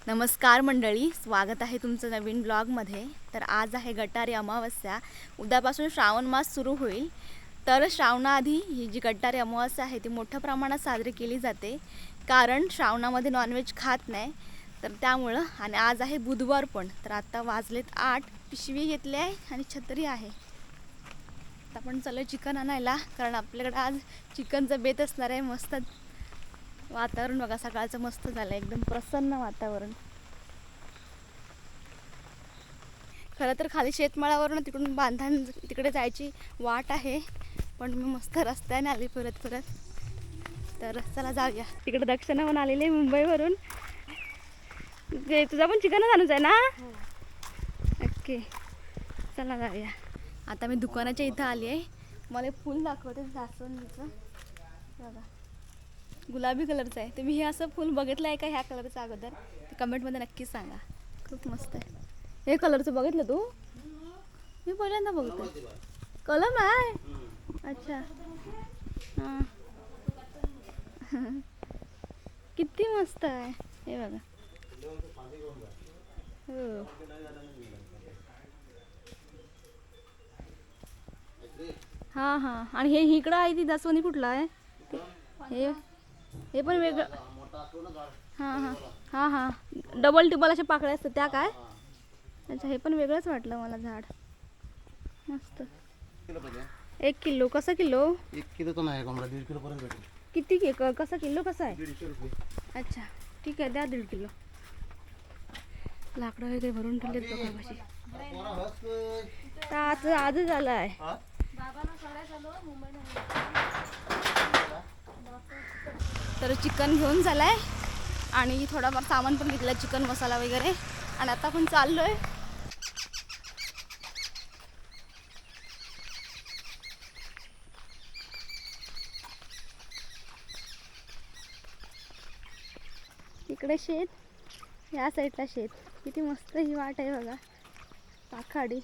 नमस्कार मंडळी, स्वागत आहे तुमचं नवीन ब्लॉगमध्ये। तर आज आहे गटारी अमावस्या। उद्यापासून श्रावण मास सुरू होईल। तर श्रावणाआधी ही जी गटारी अमावस्या आहे ती मोठ्या प्रमाणात साजरी केली जाते, कारण श्रावणामध्ये नॉनव्हेज खात नाही। तर त्यामुळं आणि आज आहे बुधवार पण। तर आता वाजलेत 8, पिशवी घेतली आहे आणि छत्री आहे। आता आपण चाललो चिकन आणायला, कारण आपल्याकडे आज चिकनचा बेत असणार आहे। मस्त वातावरण बघा, सकाळचं मस्त झालं, एकदम प्रसन्न वातावरण। खरं तर खाली शेतमाळावरून तिकडून बांधान तिकडे जायची वाट आहे, पण मी मस्त रस्त्याने आली परत। तर चला जाऊया। तिकडे दक्षिणा पण आलेली आहे मुंबईवरून। तुझा पण चिकनच आणूच आहे ना? ओके, चला जाऊया। आता मी दुकानाच्या इथं आली आहे। मला फुल दाखवते जास्वंदीचं बघा, गुलाबी कलरचं आहे। तुम्ही हे असं फुल बघितलं आहे का ह्या कलरचं अगोदर? ते कमेंटमध्ये नक्की सांगा, खूप मस्त आहे। हे कलरचं बघितलं तू? मी पहिल्यांदा बघते। कलम आहे? अच्छा हां किती मस्त आहे हे बघा। हो हां हां, आणि हे इकडं आहे ती जास्वंदी कुठला आहे? हे पण वेगळं। हां हां हां हां, डबल टिबल अशा पाकळ्या असतात त्या काय? अच्छा, हे पण वेगळंच वाटलं मला झाड। मस्त। 1 किलो कसं किलो? 1 किलो तो नाही कोंबडा, 1.5 किलो पर्यंत भेटेल। किती कसं किलो कसं आहे? 150 रुपये। अच्छा ठीक आहे, द्या 1.5 किलो। लाकडं वगैरे भरून ठेवलेत बघा कशी। आजच आला आहे। तर चिकन घेऊन झालाय आणि थोडाफार सामान पण घेतलं, चिकन मसाला वगैरे। आणि आता आपण चाललोय इकडे शेत, या साईडला शेत। किती मस्त ही वाट आहे बघा, आखाडी।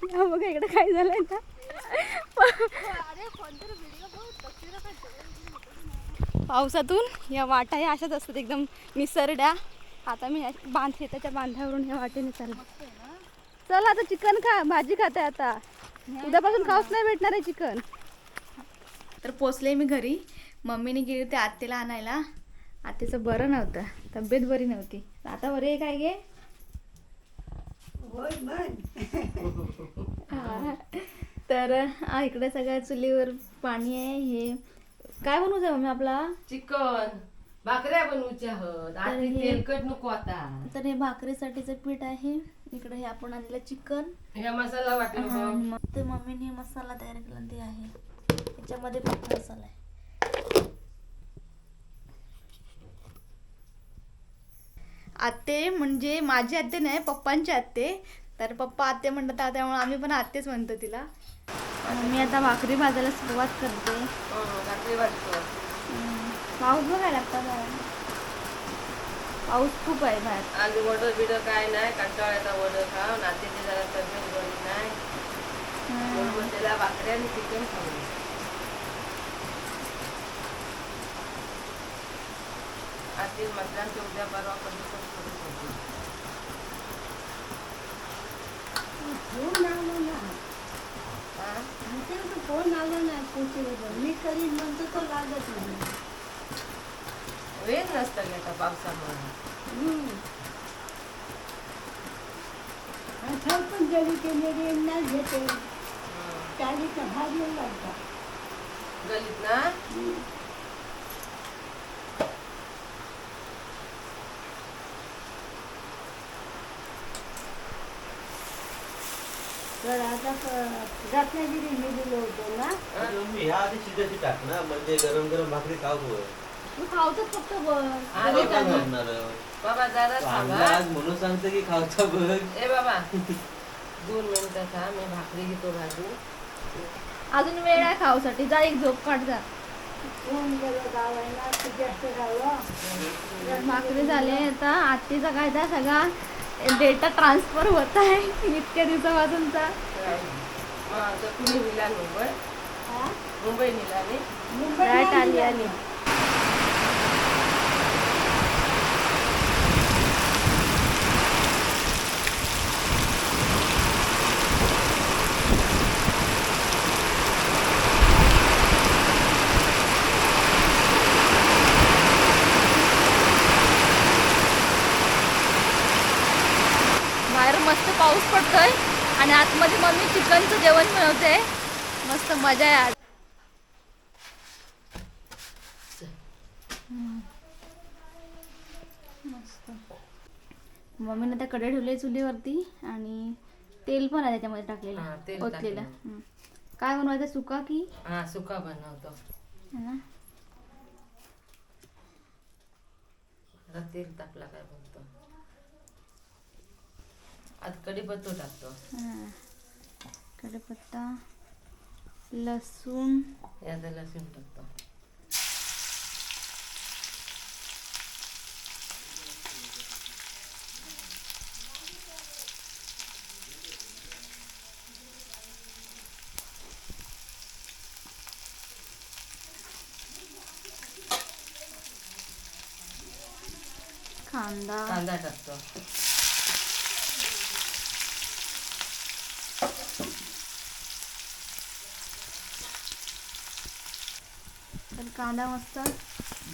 या बघा इकडे काय झालंय ना, पावसातून या वाटा ह्या अशाच असतात, एकदम निसरड्या। आता मी शेताच्या बांध्यावरून या वाटेने चालले। चल आता चिकन खा, भाजी खाते आता, उद्यापासून खाऊच नाही भेटणार आहे चिकन। तर पोचले मी घरी। मम्मीने गेली ते आत्याला आणायला। आत्याचं बरं नव्हतं, तब्येत बरी नव्हती। आता बरी आहे काय गे? तर इकडे सगळ्या चुलीवर पाणी आहे। हे काय बनवूचं मम्मी आपला? चिकन भाकऱ्या बनवूच्या आहोत, आधी तेलकट नको आता। तर हे भाकरीसाठीचं पीठ आहे। इकडे हे आपण आणलेलं चिकन, हे मसाला वाटलं ते मम्मीने मसाला तयार केला ते आहे। त्याच्यामध्ये पण मसाला आहे। आत्ते म्हणजे माझी आत्ते नाही, पप्पांची आत्ते। तर पप्पा आत्ते म्हणतात, त्यामुळे आम्ही पण आत्तेच म्हणतो तिला। मी आता भाकरी भाजायला सुरुवात करते। भाकरी भाजतो। पाऊस बघायला लागता, पाऊस खूप आहे बाहेर। आधी वडं बिडं काय नाही, कंटाळ्याचा वडं खाव, नातीची जरा तब्येत बरी नाही, म्हणून त्याला भाकऱ्या आणि चिकन खाऊ। आधी मतदानच्या उद्या परवा कधी पण करू शकतो। फोन आला नाही पोचले, मी करीन म्हणतो तो लागत नाही। वेळ नसतं की आता पावसामुळे। आता पण जरी केले रेन नाही घेते, चाळीचा भाग येऊ लागता गलीत ना। तर आता रत्नागिरी मी दिलं होतं ना, मी ह्या आधी शिजायची टाक ना, म्हणजे गरम गरम भाकरी खाऊ तू। तू खावतच फक्त बघ। आधी बाबा जरा थांबा, आज म्हणून सांगते की खावता बघ। ए बाबा 2 मिनिटं था, मी भाकरी घेतो भाजू। अजून वेळ आहे खाऊसाठी, जा एक झोप काढ जा। फोन गेलं गावायला, जास्त गावं भाकरी झाली आता। आत्तीचा काय त्या सगळा डेटा ट्रान्सफर होत आहे इतक्या दिवसापासूनचा। तर कुणी निला मुंबई हा? मुंबई निलाने मुंबईला लाईट आली गेली. आली. बाहेर मस्त पाऊस पडतोय आणि आतमध्ये मम्मी चिकनचं जेवण बनवते. मस्त मजा आहे आज. मस्त. मम्मीने त्या कडे ठेवले चुलीवरती आणि तेल पण आहे त्याच्यामध्ये हा, टाकलेलं तेल ओतलेलं. टाकलेलं. हं. काय बनवायचं सुका की हा सुका बनवतो. है ना? आता तेल टाकला काय बनतो. आज कढीपत्ता टाकतो. हां. कढीपत्ता, लसूण, यात लसूण टाकतो. कांदा, कांदा टाकतो. तर कांदा मस्त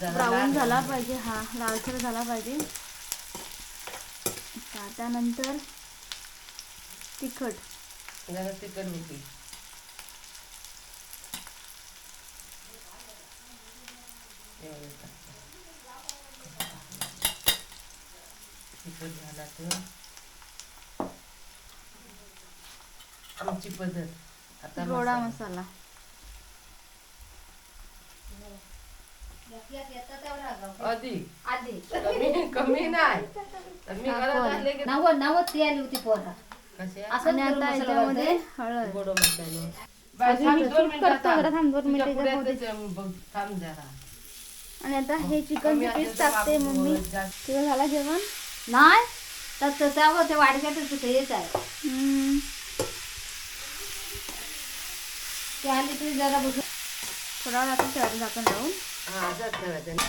जरा ब्राऊन लाल झाला झाला. पाहिजे. हा लालसर झाला पाहिजे. त्यानंतर तिखट. जरा तिखट होती. एवढं टाकतो. तिखट झाला तर आमची पद्धत आता गोडा मसाला. मसाला. अधिक कमी कमी नाही तर मी घरात आणले की नव्वद ती आली होती पोरा कसे आणि आता याच्यामध्ये हळद. गोड मसालो. अजून थांब, सूप 2 मिनिटं करतो थांब. जरा, थांब 2 तुझ्या मिनिटं पुढ्यातच त्याच्यामध्ये. आहे, बघ, थांब जरा. आणि आता हे कमी चिकनचं पीस असेल तर टाकते वापरू, मम्मी. जास्त. तुझं झालं जेवण? नाही तर त्यावर ते वाडग्यातच होतं हेच आहे हम्म. ते आली तरी जरा बघ थोडा वेळ आपण ठेवायचं झाकण लावून. हा असंच ठेवायचं ना.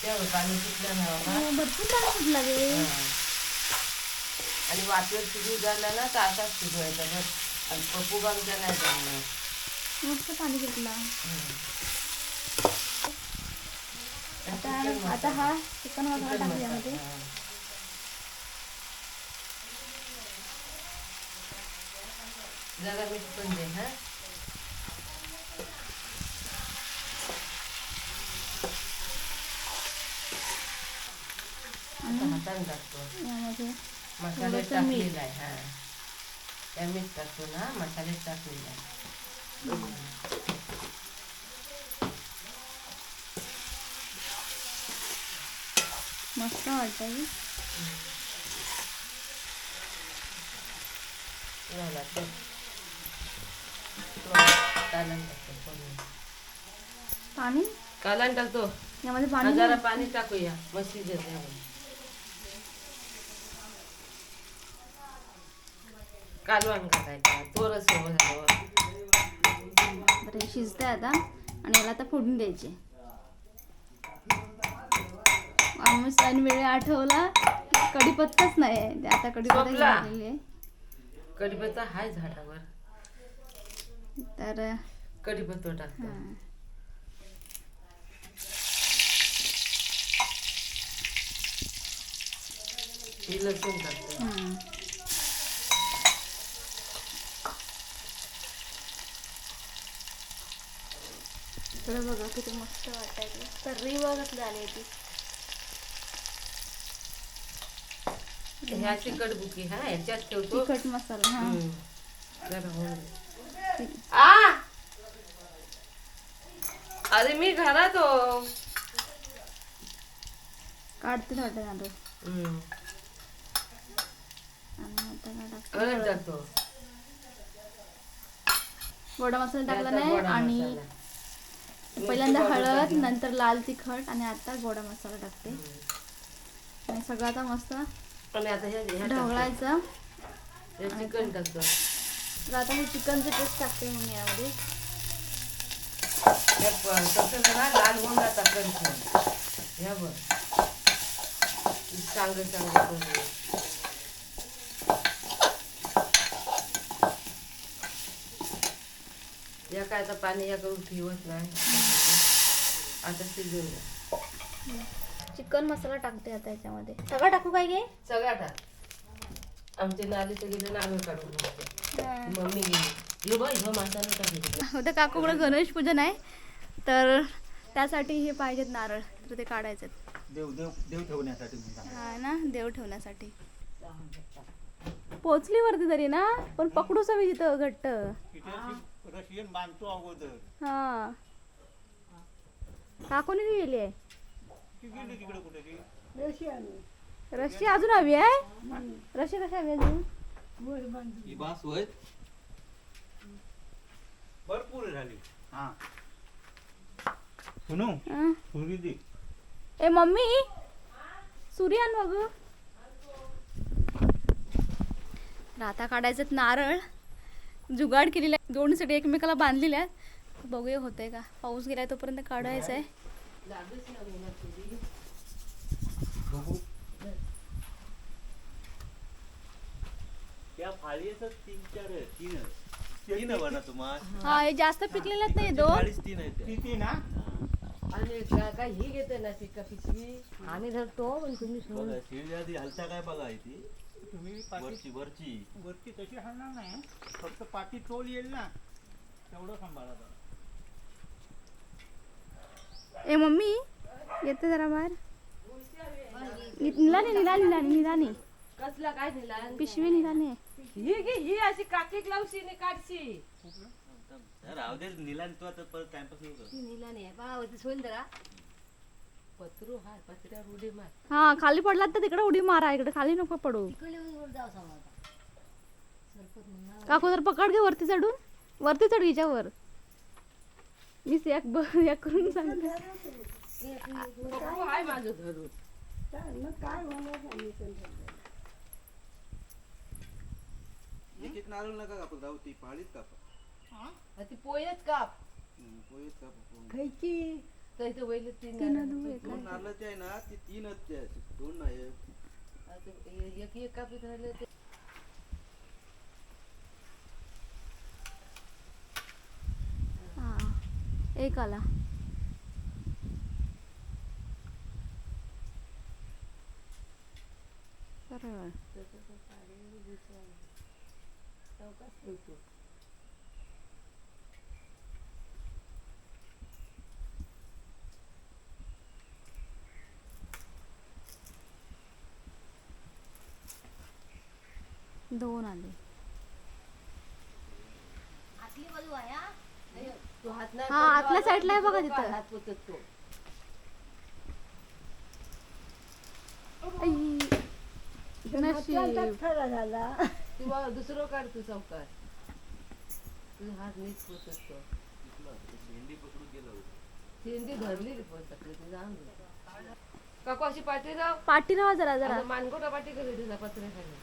तेवढं पाणी सुटलं ना बाबा. हो, भरपूर पाणी सुटलं गे. हा. आणि वाटेवर शिजू झाला ना तर असाच शिजवायचा बस. आणि पप्पू गावच्या नाही जाणार. मस्त पाणी सुटलं. आता चिकन आता हा चिकन मसाला चिकन टाकू मसाला. यामध्ये. हा. जरा मीठ पण दे हा. आता हाताने टाकतो. यामध्ये मसाले थोडंसं मीठ. टाकलेला आहे हा. त्या मीठ टाकतो ना मसाले टाकलेला आहे. मस्त वाटतं. झाला तर कालन टाकतो फोडणी. पाणी कालन टाकतो. यामध्ये हा, पाणी जरा पाणी टाकूया मस्त देते. कालवण करायचा थोडंस झालं. बरं, हे शिजतंय आता आणि याला आता फोडणी द्यायची. आम्ही सण वेळ आठवला कढीपत्ताच नाही आहे. आता कढीपत्ता संपला. घेतलेली आहे. कढीपत्ता हाय झाडावर. तर कढीपत्ता टाकतो. हां. हे लसूण टाकतो. हां. इकडे बघा किती मस्त वाटायचं. तर्री बघत आली ती. ह्या तिखट बुकी हा ह्याच्यात ठेवतो. तिखट मसाला. हा हम्म. जरा होऊन दे. आ अरे मी घरात हो. काढते थोडं तांदूळ हम्म. आणि आता काय टाकते? हळद टाकतो. गोडा मसाला टाकला त्याचा नाही गोडा आणि मसाला. पहिल्यांदा मिरची पावडर हळद, टाकली. नंतर लाल तिखट आणि आता गोडा मसाला टाकते. आणि सगळं आता मस्त आणि आता ह्या ढवळायचं. चिकन टाकतो. तर आता हे चिकनचं पेस्ट टाकते मग यामध्ये. तसं ना लाल होऊन जातात कणसं. ह्या बघ चांगलं चांगलं करून. या काय आता पाणी या करून ठेवत नाही. आता शिजवून द्या. चिकन मसाला टाकते आता याच्यामध्ये. सगळं टाकू काय घे? सगळा टाक. आमचे नाले सगळे नारळ काढून टाकते. मम्मी गेली बघ ह्यो मसाला टाकले. होतं काकूकडे गणेश पूजन आहे तर त्यासाठी हे पाहिजेत नारळ, तर ते काढायचे देव देव देव ठेवण्यासाठी हा ना, देव ठेवण्यासाठी. पोचली वरती तरी ना, पण पकडू सवी तिथं घट्ट. रशियन बांधतो अगोदर हा काकूने गेली आहे. ती गेली तिकडे कुठे ती रशियाने रशी अजून हवी आहे. रशी कशा हवी अजून? वर बांधून ही बास होय भरपूर झाली. हा सुनू हं. सुरी दे. ए मम्मी सूर्यान बघ. राता काढायचं नारळ जुगाड केलेला आहे. दोन्हीसाठी एकमेकाला बांधलेले आहेत. बघूया होतंय का. पाऊस गेलाय तोपर्यंत काढायचं आहे. बघू त्या फाळीच तीन बना तुम्हाला हा हे जास्त पिकलेलं नाही दोन. तीन आहेत त्या. किती ना आणि काय ही घेते ना ती पिशवी आम्ही धरतो पण तुम्ही सोडून. बघा शिळी आधी हलता काय बघा आहे ती तुम्ही पाठी वरची वरची वरती तशी हलणार नाही. फक्त पाठी तोल येईल ना तेवढं सांभाळा जरा. ए मम्मी येते जरा बाहेर. निलानी कसला काय दिला पिशवी निलानी. ही अशी काकी लावशी ने काढशी. राहू दे निलान तू आता परत टाइमपास नको करू. नीला नाही पावती सोल जरा पत्रू हाय पत्र्यावर उडी मार. हा खाली पडलात तर तिकडे उडी मारा, इकडे खाली नको पडू. काकू जर पकड घे वरती चढून. वरती चढ हिच्यावर. मीच एक करून सांगते. पप्पू हाय माझं धरून. मग काय होणार सांगितलं. एक एक नारळ नका कापत राहू ती पाळीत कापा. ती पोयच काप पोहेत कापा. खायची तर इथं वैल तीन दोन नारळ ते आहे ना ती तीनच ते आहेत. दोन नाही एक एक कापीत राहिले ते. हा एक आला. सरळ. दोन आले. तू हात नाही हा, आतल्या साईडला आहे बघा तिथं. हात पोचत तो. आई, नशीब. खरा झाला. तू बाबा दुसरं काढ तू चौकार. तुझा हात नीट पोचत तो. भेंडी पकडून गेला होता. शेंडी धरली रे पण तकली ती जाऊन दे. काकू अशी पाठी राव. पाठी राहा जरा जरा. मानकोटा पाठी कधी तुझा पत्र्याखाली.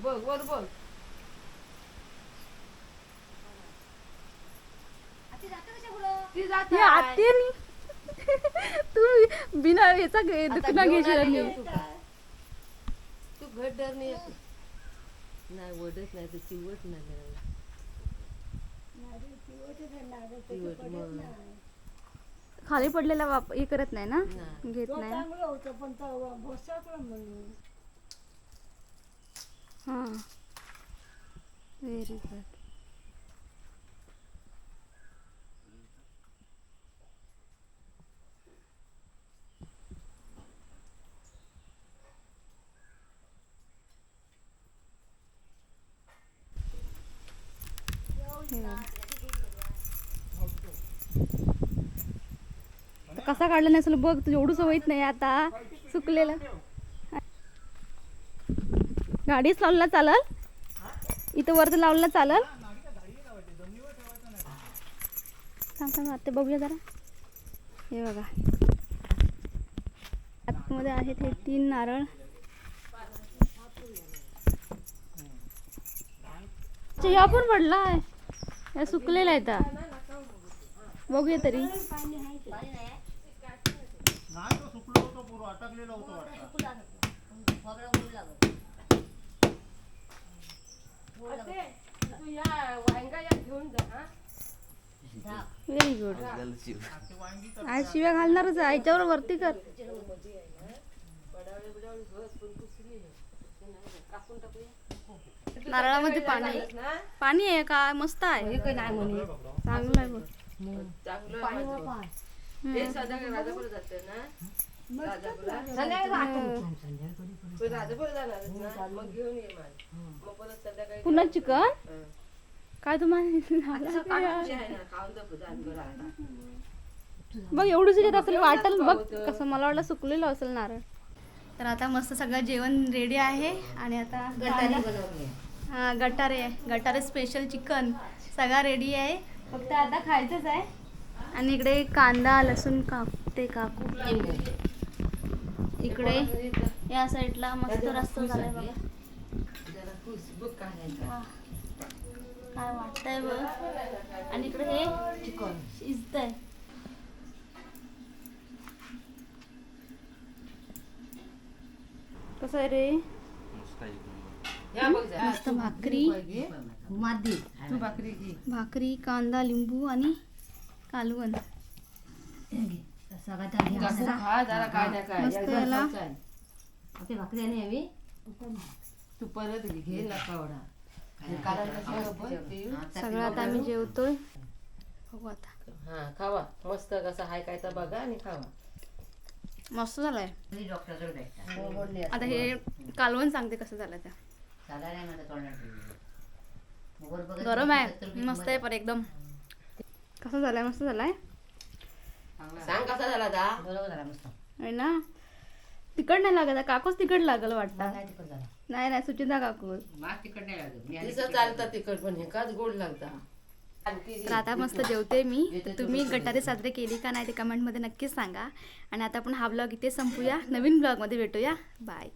बघ वर बघ. ती जाते हे आते मी. तू बिना याचा दुखना घेशील आणि. तू घट डर नाही नाही वडत नाही तर चिवट नाही चिवट मग खाली पडलेला हे करत नाही ना, नाही. घेत तो नाही. चांगलं होतं पण तो भोसाकलं म्हणून. हा व्हेरी गुड. कसा काढला नाही असेल बघ. तुझं एवढं सवयीत नाही आता चुकलेलं. गाडीच लावला चालल. इथं वरती लावला चालल. सांग आता बघूया जरा. हे बघा आतमध्ये आहेत हे 3 नारळ. चिया पण पडलाय, या सुकलेला आहे आता. बघूया तरी. नाही तो सुकलो होतो पूर्ण अटकलेला होतो वाटतं. तू या वांगा या घेऊन जा हा. Very good. ते वांगी तर आज शिव्या घालणारच आहे, याच्यावर वरती कर. नारळामध्ये पाणी आहे. पाणी आहे का? मस्त आहे, चांगलं आहे बघ. चांगलं आहे माझं. हे संध्याकाळी राजापूर जाते ना, राजापूरला. पण राजापूर जाणारच ना, मग घेऊन ये मला. मग परत संध्याकाळी पुन्हा चिकन हं. काय तुम्हाला काढायची आहे ना, खाऊन दाखव जा आणि बरं आता. बघ एवढं शिजत असेल वाटेल बघ कसं. मला वाटलं सुकलेलं असेल नारळ. तर आता मस्त सगळं जेवण रेडी आहे आणि आता हा गटारे आहे, गटारे स्पेशल चिकन सगळा रेडी आहे, फक्त आता खायचंच आहे. आणि इकडे कांदा लसूण कापते काकू. इकडे या साईडला मस्त रस्ता झालाय बघा. जरा खुशबू काढायचा. वा. काय वाटतंय बघ. आणि इकडे हे चिकन शिजतंय. कसं आहे रे? या बघ जा. मस्त भाकरी, तू भाकरी घे. भाकरी कांदा लिंबू आणि कालवण. जास्त खा जरा काय नाही काय. मस्त एकदा याला. खायचं. तू परत घे नका एवढा. हे काढायला ठेव पण पिऊ. सगळं आता आम्ही जेवतोय. बघू आता. हा खावा मस्त कसा हाय काय तर बघा आणि खावा. मस्त झालंय. आता हे कालवण सांगते कसं झालं त्या. गरम आहे, मस्त आहे पण एकदम. कसं झालंय? मस्त झालाय सांग कसा झाला दा. आहे ना. तिखट नाही लागत, काकूच तिखट लागल वाटतं. नाही नाही सुचिता काकू. तिचं चालतं तिखट पण हे काच गोड लागता. तर आता मस्त जेवते मी. तुम्ही गटारे साजरे केली का नाही ते कमेंटमध्ये नक्कीच सांगा. आणि आता आपण हा ब्लॉग इथे संपूया, नवीन ब्लॉगमध्ये भेटूया. बाय.